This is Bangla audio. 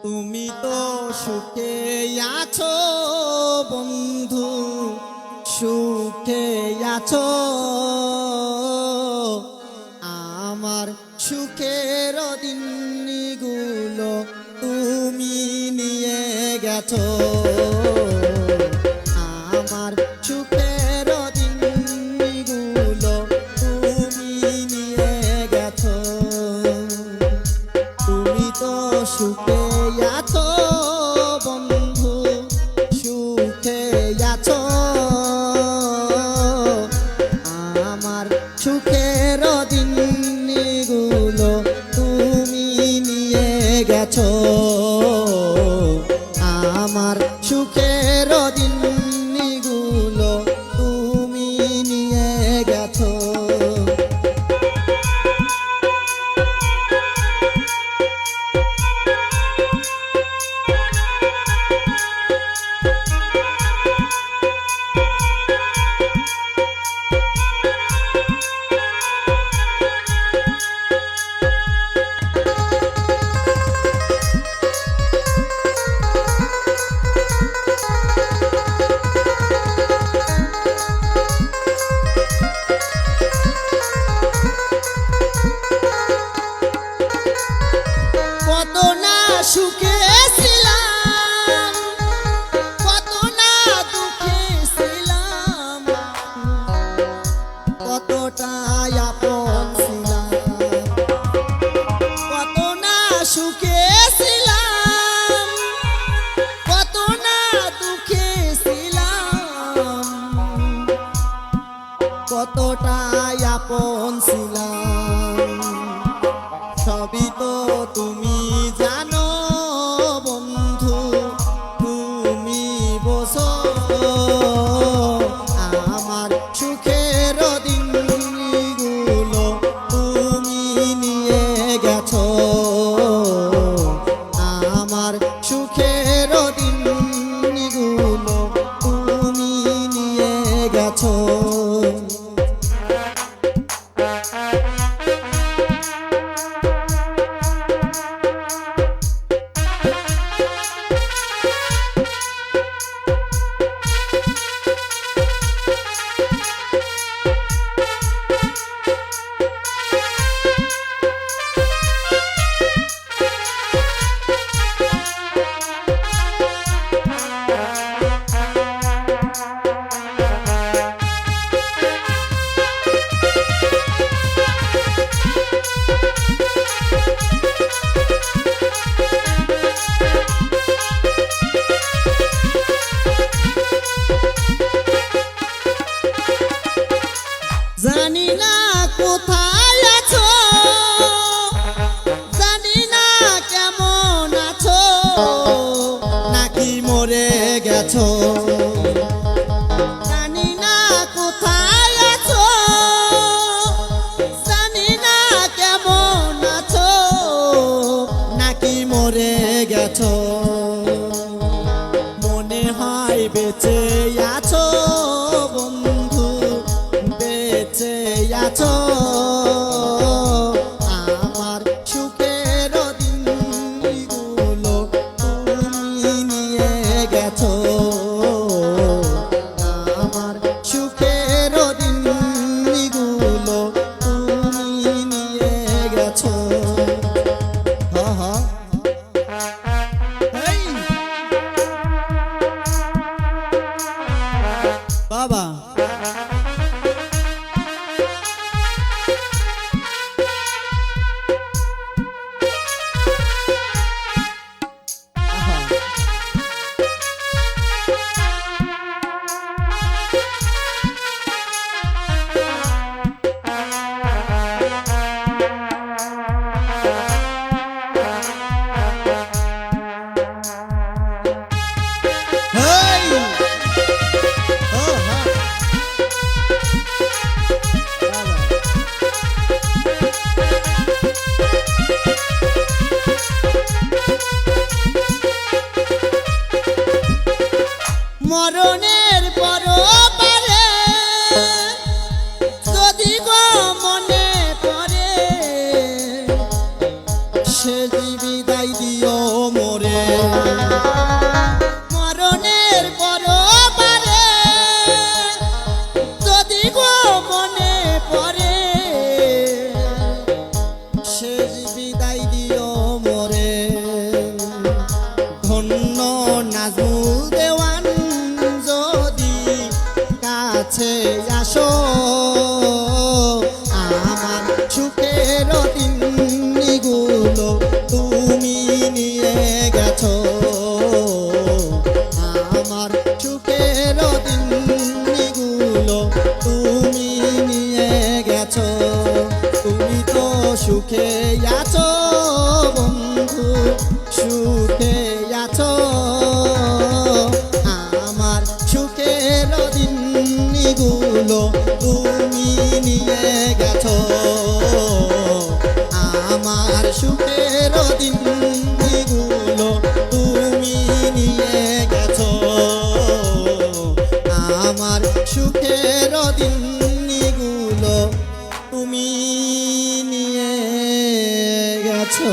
তুমি তো সুখে আছো বন্ধু, সুখে আছো। আমার সুখের দিনগুলো তুমি নিয়ে গেছো। আমার সুখের দিনগুলো তুমি নিয়ে গেছো। তুমি তো সুখে আছো বন্ধু, সুখে আছো। আমার সুখের দিনগুলো তুমি নিয়ে গেছো। আমার সুখের দিনগুলো তুমি নিয়ে গেছো। কত না সুখে ছিলাম, কত না দুঃখে ছিলাম, কতটাই আপন ছিলাম। কত না সুখে ছিলাম, কত না দুঃখে ছিলাম, কতটাই আপন ছিলাম। সবই তো তুমি জানো বন্ধু, তুমি বোঝো। আমার সুখের দিনগুলো তুমি নিয়ে গেছো। আমার সুখের দিনগুলো তুমি নিয়ে গেছো। জানি না কোথায় আছো, জানি না কেমন আছো, নাকি মরে গেছো। জানি না কোথায় আছো, জানি না কেমন আছো, নাকি মরে গেছো। মনে হয় বেঁচে আছো বন্ধু, বেঁচে আছো। আমার সুখের দিনগুলো তুমি নিয়ে গেছো। আমার সুখের দিনগুলো তুমি নিয়ে গেছো। এই বাবা মোরে মরণের পরবারে যদি গো মনে পড়ে শেষ বিদায় দিও মোরে ধন্য নাজমুল দেওয়ান যদি কাছে আসো আমার সুখের দিনগুলো তুমি নিয়ে গেছো আমার সুখের দিনগুলো তুমি নিয়ে গেছো তুমি তো সুখে আছো বন্ধু সুখে আছো আমার সুখের দিনগুলো তুমি নিয়ে গেছো আমার সুখের দিনগুলো তুমি নিয়ে গেছো আমার সুখের দিনগুলো তুমি নিয়ে গেছো।